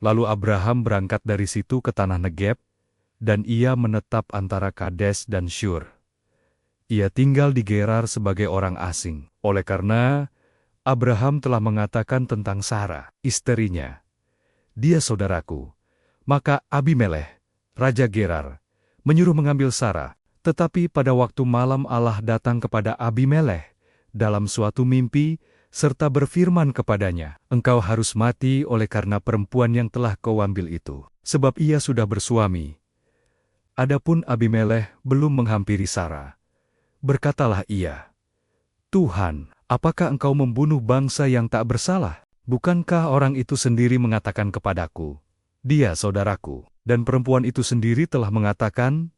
Lalu Abraham berangkat dari situ ke tanah Negeb, dan ia menetap antara Kades dan Syur. Ia tinggal di Gerar sebagai orang asing. Oleh karena Abraham telah mengatakan tentang Sarah, istrinya, "Dia saudaraku." Maka Abimelekh, raja Gerar, menyuruh mengambil Sarah. Tetapi pada waktu malam Allah datang kepada Abimelekh dalam suatu mimpi, serta berfirman kepadanya, "Engkau harus mati oleh karena perempuan yang telah kau ambil itu, sebab ia sudah bersuami." Adapun Abimelekh belum menghampiri Sarah. Berkatalah ia, "Tuhan, apakah engkau membunuh bangsa yang tak bersalah? Bukankah orang itu sendiri mengatakan kepadaku, 'Dia saudaraku,' dan perempuan itu sendiri telah mengatakan,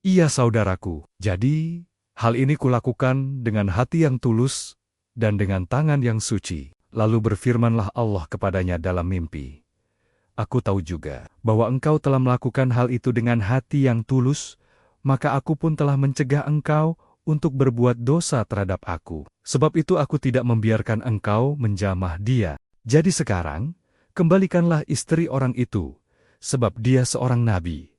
'Ia saudaraku.' Jadi, hal ini kulakukan dengan hati yang tulus dan dengan tangan yang suci." Lalu berfirmanlah Allah kepadanya dalam mimpi, "Aku tahu juga bahwa engkau telah melakukan hal itu dengan hati yang tulus, maka aku pun telah mencegah engkau untuk berbuat dosa terhadap aku. Sebab itu aku tidak membiarkan engkau menjamah dia. Jadi sekarang, kembalikanlah istri orang itu, sebab dia seorang nabi.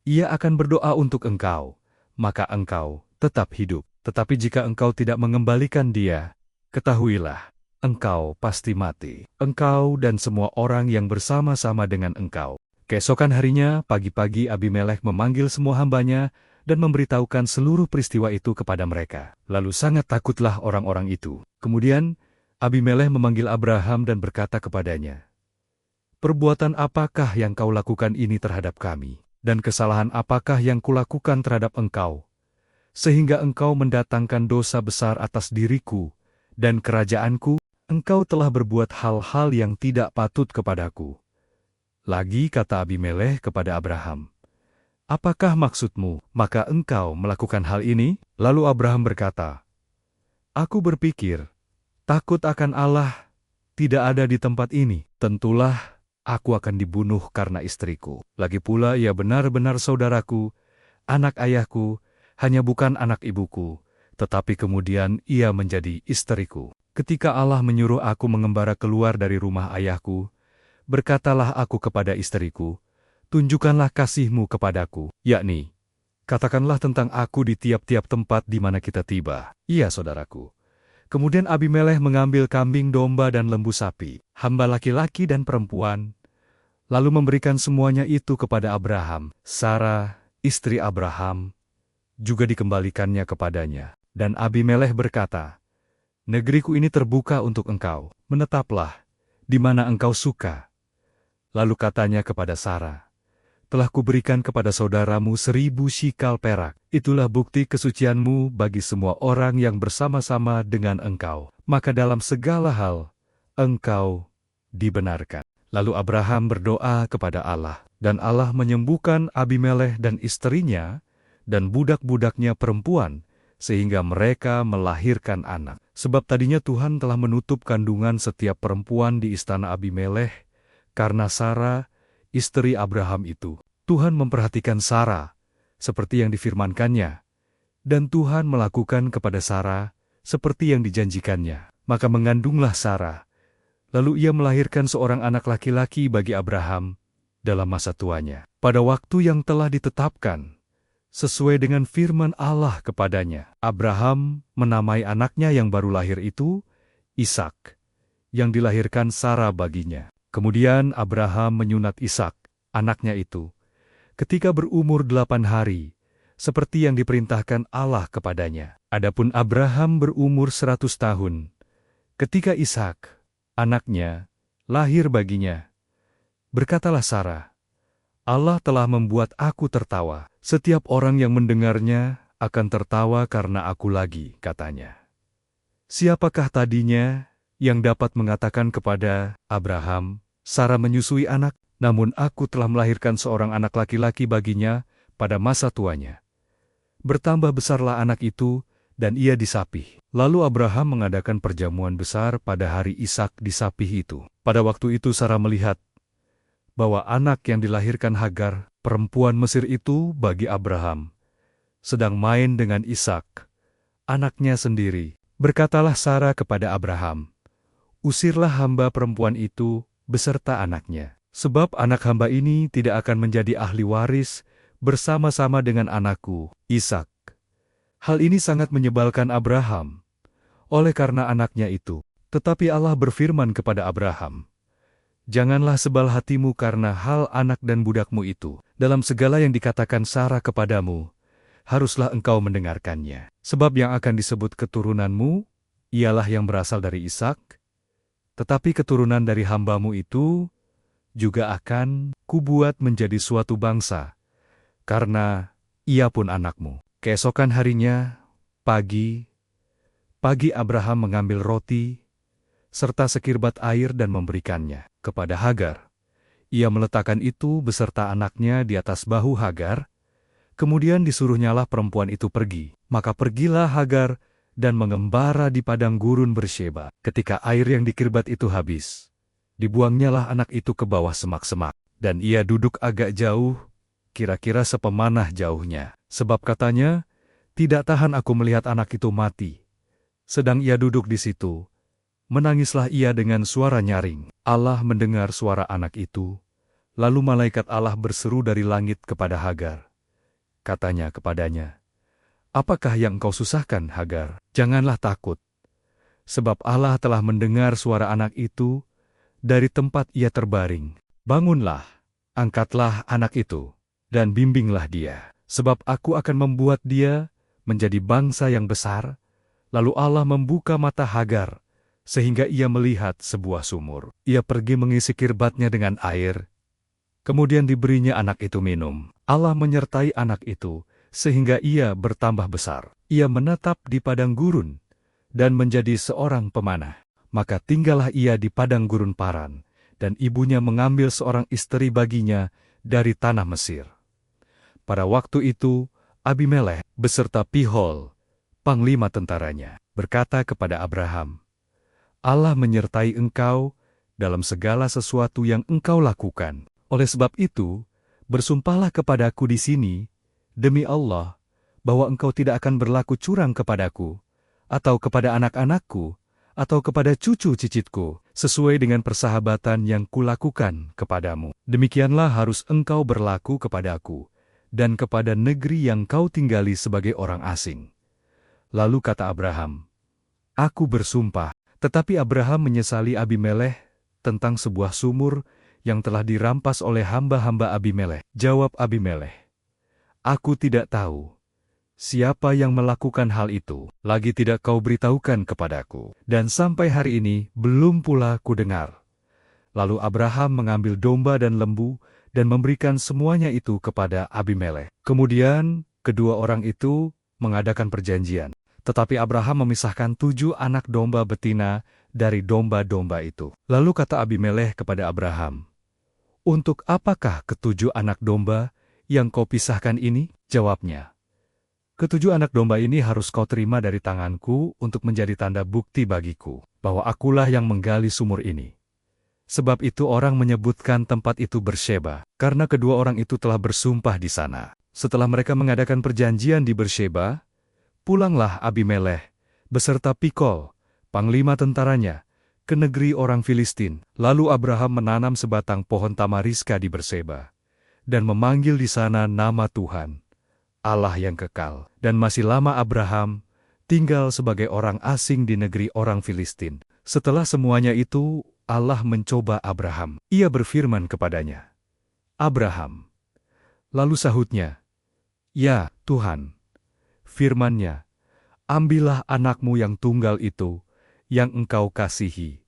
Ia akan berdoa untuk engkau, maka engkau tetap hidup. Tetapi jika engkau tidak mengembalikan dia, ketahuilah, engkau pasti mati. Engkau dan semua orang yang bersama-sama dengan engkau." Keesokan harinya, pagi-pagi Abimelekh memanggil semua hambanya dan memberitahukan seluruh peristiwa itu kepada mereka. Lalu sangat takutlah orang-orang itu. Kemudian Abimelekh memanggil Abraham dan berkata kepadanya, "Perbuatan apakah yang kau lakukan ini terhadap kami? Dan kesalahan apakah yang kulakukan terhadap engkau, sehingga engkau mendatangkan dosa besar atas diriku dan kerajaanku? Engkau telah berbuat hal-hal yang tidak patut kepadaku." Lagi kata Abimelekh kepada Abraham, "Apakah maksudmu, maka engkau melakukan hal ini?" Lalu Abraham berkata, "Aku berpikir, takut akan Allah tidak ada di tempat ini. Tentulah aku akan dibunuh karena istriku. Lagi pula ia benar-benar saudaraku, anak ayahku, hanya bukan anak ibuku, tetapi kemudian ia menjadi istriku. Ketika Allah menyuruh aku mengembara keluar dari rumah ayahku, berkatalah aku kepada istriku, 'Tunjukkanlah kasih-Mu kepadaku,' yakni, katakanlah tentang aku di tiap-tiap tempat di mana kita tiba. Iya, saudaraku." Kemudian Abimelekh mengambil kambing domba dan lembu sapi, hamba laki-laki dan perempuan, lalu memberikan semuanya itu kepada Abraham. Sarah, istri Abraham, juga dikembalikannya kepadanya. Dan Abimelekh berkata, "Negeriku ini terbuka untuk engkau, menetaplah di mana engkau suka." Lalu katanya kepada Sarah, "Telah kuberikan kepada saudaramu 1.000 shikal perak. Itulah bukti kesucianmu bagi semua orang yang bersama-sama dengan engkau. Maka dalam segala hal, engkau dibenarkan." Lalu Abraham berdoa kepada Allah, dan Allah menyembuhkan Abimelekh dan istrinya, dan budak-budaknya perempuan, sehingga mereka melahirkan anak. Sebab tadinya Tuhan telah menutup kandungan setiap perempuan di istana Abimelekh, karena Sarah, istri Abraham itu. Tuhan memperhatikan Sarah, seperti yang difirmankannya, dan Tuhan melakukan kepada Sarah seperti yang dijanjikannya. Maka mengandunglah Sarah, lalu ia melahirkan seorang anak laki-laki bagi Abraham dalam masa tuanya, pada waktu yang telah ditetapkan, sesuai dengan firman Allah kepadanya. Abraham menamai anaknya yang baru lahir itu Ishak, yang dilahirkan Sarah baginya. Kemudian Abraham menyunat Ishak, anaknya itu, ketika berumur 8 hari, seperti yang diperintahkan Allah kepadanya. Adapun Abraham berumur 100 tahun, ketika Ishak, anaknya, lahir baginya. Berkatalah Sarah, "Allah telah membuat aku tertawa. Setiap orang yang mendengarnya akan tertawa karena aku lagi," katanya. Siapakah tadinya yang dapat mengatakan kepada Abraham, "Sarah menyusui anak," namun aku telah melahirkan seorang anak laki-laki baginya pada masa tuanya. Bertambah besarlah anak itu, dan ia disapih. Lalu Abraham mengadakan perjamuan besar pada hari Ishak disapih itu. Pada waktu itu Sarah melihat bahwa anak yang dilahirkan Hagar, perempuan Mesir itu bagi Abraham, sedang main dengan Ishak, anaknya sendiri. Berkatalah Sarah kepada Abraham, "Usirlah hamba perempuan itu beserta anaknya." Sebab anak hamba ini tidak akan menjadi ahli waris bersama-sama dengan anakku, Ishak." Hal ini sangat menyebalkan Abraham, oleh karena anaknya itu. Tetapi Allah berfirman kepada Abraham, "Janganlah sebal hatimu karena hal anak dan budakmu itu. Dalam segala yang dikatakan Sarah kepadamu, haruslah engkau mendengarkannya. Sebab yang akan disebut keturunanmu, ialah yang berasal dari Ishak, tetapi keturunan dari hambamu itu juga akan kubuat menjadi suatu bangsa, karena ia pun anakmu." Keesokan harinya, pagi Abraham mengambil roti, serta sekirbat air dan memberikannya kepada Hagar. Ia meletakkan itu beserta anaknya di atas bahu Hagar, kemudian disuruhnyalah perempuan itu pergi. Maka pergilah Hagar dan mengembara di padang gurun Bersyeba. Ketika air yang dikirbat itu habis, dibuangnyalah anak itu ke bawah semak-semak, dan ia duduk agak jauh, kira-kira sepemanah jauhnya. Sebab katanya, "Tidak tahan aku melihat anak itu mati." Sedang ia duduk di situ, menangislah ia dengan suara nyaring. Allah mendengar suara anak itu, lalu malaikat Allah berseru dari langit kepada Hagar. Katanya kepadanya, "Apakah yang engkau susahkan, Hagar? Janganlah takut, sebab Allah telah mendengar suara anak itu dari tempat ia terbaring. Bangunlah, angkatlah anak itu, dan bimbinglah dia. Sebab aku akan membuat dia menjadi bangsa yang besar." Lalu Allah membuka mata Hagar, sehingga ia melihat sebuah sumur. Ia pergi mengisi kirbatnya dengan air, kemudian diberinya anak itu minum. Allah menyertai anak itu, sehingga ia bertambah besar. Ia menetap di padang gurun, dan menjadi seorang pemanah. Maka tinggallah ia di padang gurun Paran, dan ibunya mengambil seorang istri baginya dari tanah Mesir. Pada waktu itu, Abimelekh beserta Pihol, panglima tentaranya, berkata kepada Abraham, "Allah menyertai engkau dalam segala sesuatu yang engkau lakukan. Oleh sebab itu, bersumpahlah kepadaku di sini, demi Allah, bahwa engkau tidak akan berlaku curang kepadaku, atau kepada anak-anakku, atau kepada cucu cicitku, sesuai dengan persahabatan yang kulakukan kepadamu. Demikianlah harus engkau berlaku kepadaku, dan kepada negeri yang kau tinggali sebagai orang asing." Lalu kata Abraham, "Aku bersumpah." Tetapi Abraham menyesali Abimelekh tentang sebuah sumur yang telah dirampas oleh hamba-hamba Abimelekh. Jawab Abimelekh, "Aku tidak tahu siapa yang melakukan hal itu, lagi tidak kau beritahukan kepadaku, dan sampai hari ini belum pula kudengar." Lalu Abraham mengambil domba dan lembu dan memberikan semuanya itu kepada Abimelekh. Kemudian kedua orang itu mengadakan perjanjian. Tetapi Abraham memisahkan 7 anak domba betina dari domba-domba itu. Lalu kata Abimelekh kepada Abraham, "Untuk apakah ke-7 anak domba yang kau pisahkan ini?" Jawabnya, "Ke-7 anak domba ini harus kau terima dari tanganku untuk menjadi tanda bukti bagiku, bahwa akulah yang menggali sumur ini." Sebab itu orang menyebutkan tempat itu Bersyeba, karena kedua orang itu telah bersumpah di sana. Setelah mereka mengadakan perjanjian di Bersyeba, pulanglah Abimelekh beserta Pikol, panglima tentaranya, ke negeri orang Filistin. Lalu Abraham menanam sebatang pohon tamariska di Bersyeba, dan memanggil di sana nama Tuhan, Allah yang kekal. Dan masih lama Abraham tinggal sebagai orang asing di negeri orang Filistin. Setelah semuanya itu, Allah mencoba Abraham. Ia berfirman kepadanya, "Abraham." Lalu sahutnya, "Ya, Tuhan." Firman-Nya, "Ambillah anakmu yang tunggal itu, yang engkau kasihi,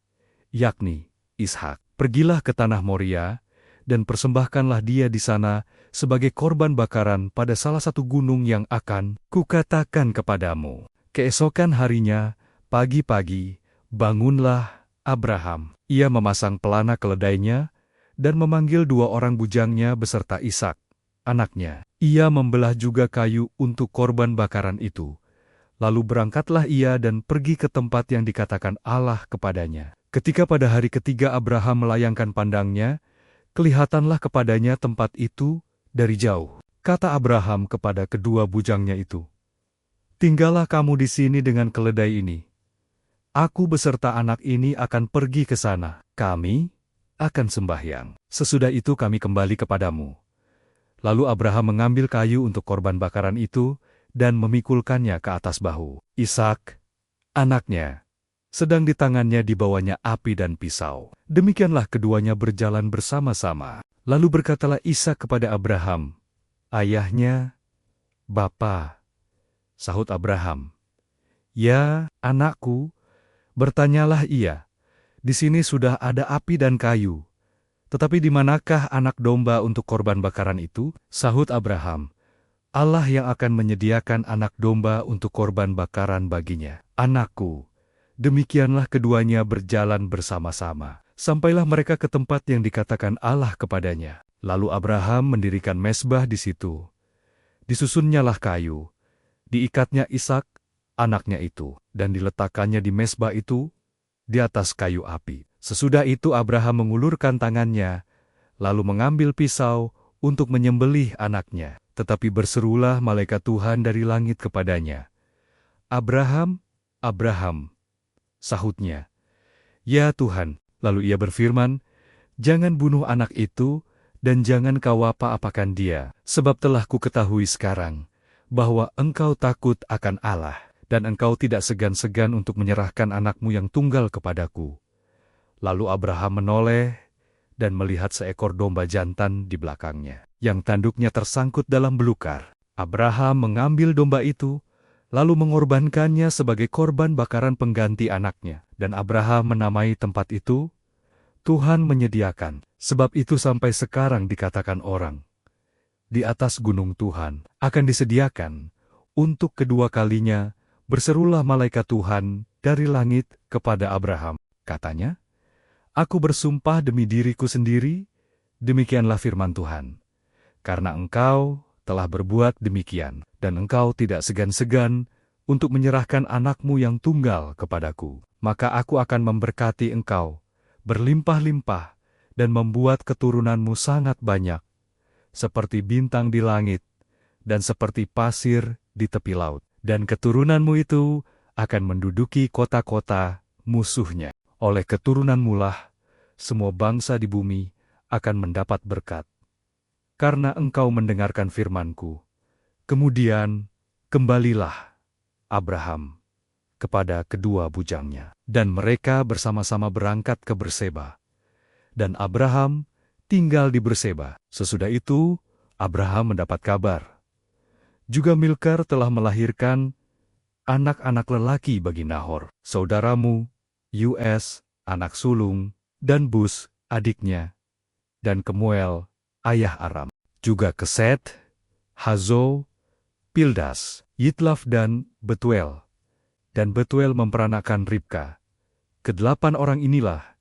yakni Ishak. Pergilah ke tanah Moria, dan persembahkanlah dia di sana sebagai korban bakaran pada salah satu gunung yang akan kukatakan kepadamu." Keesokan harinya, pagi-pagi, bangunlah Abraham. Ia memasang pelana keledainya, dan memanggil 2 orang bujangnya beserta Ishak, anaknya. Ia membelah juga kayu untuk korban bakaran itu. Lalu berangkatlah ia dan pergi ke tempat yang dikatakan Allah kepadanya. Ketika pada hari ketiga Abraham melayangkan pandangnya, kelihatanlah kepadanya tempat itu dari jauh. Kata Abraham kepada kedua bujangnya itu, "Tinggallah kamu di sini dengan keledai ini. Aku beserta anak ini akan pergi ke sana. Kami akan sembahyang. Sesudah itu kami kembali kepadamu. Lalu Abraham mengambil kayu untuk korban bakaran itu dan memikulkannya ke atas bahu Ishak, anaknya. Sedang di tangannya dibawanya api dan pisau. Demikianlah keduanya berjalan bersama-sama. Lalu berkatalah Ishak kepada Abraham, "Ayahnya, Bapa." Sahut Abraham, "Ya, anakku." Bertanyalah ia, "Di sini sudah ada api dan kayu, tetapi di manakah anak domba untuk korban bakaran itu?" Sahut Abraham, "Allah yang akan menyediakan anak domba untuk korban bakaran baginya." "Anakku." Demikianlah keduanya berjalan bersama-sama, sampailah mereka ke tempat yang dikatakan Allah kepadanya. Lalu Abraham mendirikan mezbah di situ. Disusunnyalah kayu, diikatnya Ishak, anaknya itu, dan diletakkannya di mezbah itu, di atas kayu api. Sesudah itu Abraham mengulurkan tangannya, lalu mengambil pisau untuk menyembelih anaknya. Tetapi berserulah malaikat Tuhan dari langit kepadanya, "Abraham, Abraham." Sahutnya, "Ya Tuhan." Lalu ia berfirman, "Jangan bunuh anak itu, dan jangan kau apa-apakan dia, sebab telah kuketahui sekarang, bahwa engkau takut akan Allah, dan engkau tidak segan-segan untuk menyerahkan anakmu yang tunggal kepadaku." Lalu Abraham menoleh dan melihat seekor domba jantan di belakangnya, yang tanduknya tersangkut dalam belukar. Abraham mengambil domba itu, lalu mengorbankannya sebagai korban bakaran pengganti anaknya. Dan Abraham menamai tempat itu, "Tuhan menyediakan." Sebab itu sampai sekarang dikatakan orang, "Di atas gunung Tuhan akan disediakan." Untuk kedua kalinya, berserulah malaikat Tuhan dari langit kepada Abraham. Katanya, "Aku bersumpah demi diriku sendiri, demikianlah firman Tuhan, karena engkau telah berbuat demikian, dan engkau tidak segan-segan untuk menyerahkan anakmu yang tunggal kepadaku, maka aku akan memberkati engkau berlimpah-limpah dan membuat keturunanmu sangat banyak, seperti bintang di langit dan seperti pasir di tepi laut. Dan keturunanmu itu akan menduduki kota-kota musuhnya. Oleh keturunanmu lah semua bangsa di bumi akan mendapat berkat. Karena engkau mendengarkan firman-Ku." Kemudian kembalilah Abraham kepada kedua bujangnya, dan mereka bersama-sama berangkat ke Berseba. Dan Abraham tinggal di Berseba. Sesudah itu, Abraham mendapat kabar, juga Milkar telah melahirkan anak-anak lelaki bagi Nahor, saudaramu, Us, anak sulung, dan Bus, adiknya, dan Kemuel, ayah Aram. Juga Keset, Hazo, Pildas, Yitlaf dan Betuel. Dan Betuel memperanakan Ribka. Kedelapan orang inilah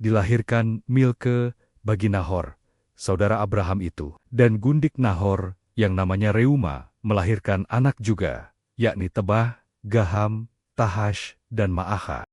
dilahirkan Milke bagi Nahor, saudara Abraham itu. Dan gundik Nahor, yang namanya Reuma, melahirkan anak juga, yakni Tebah, Gaham, Tahash, dan Ma'akha.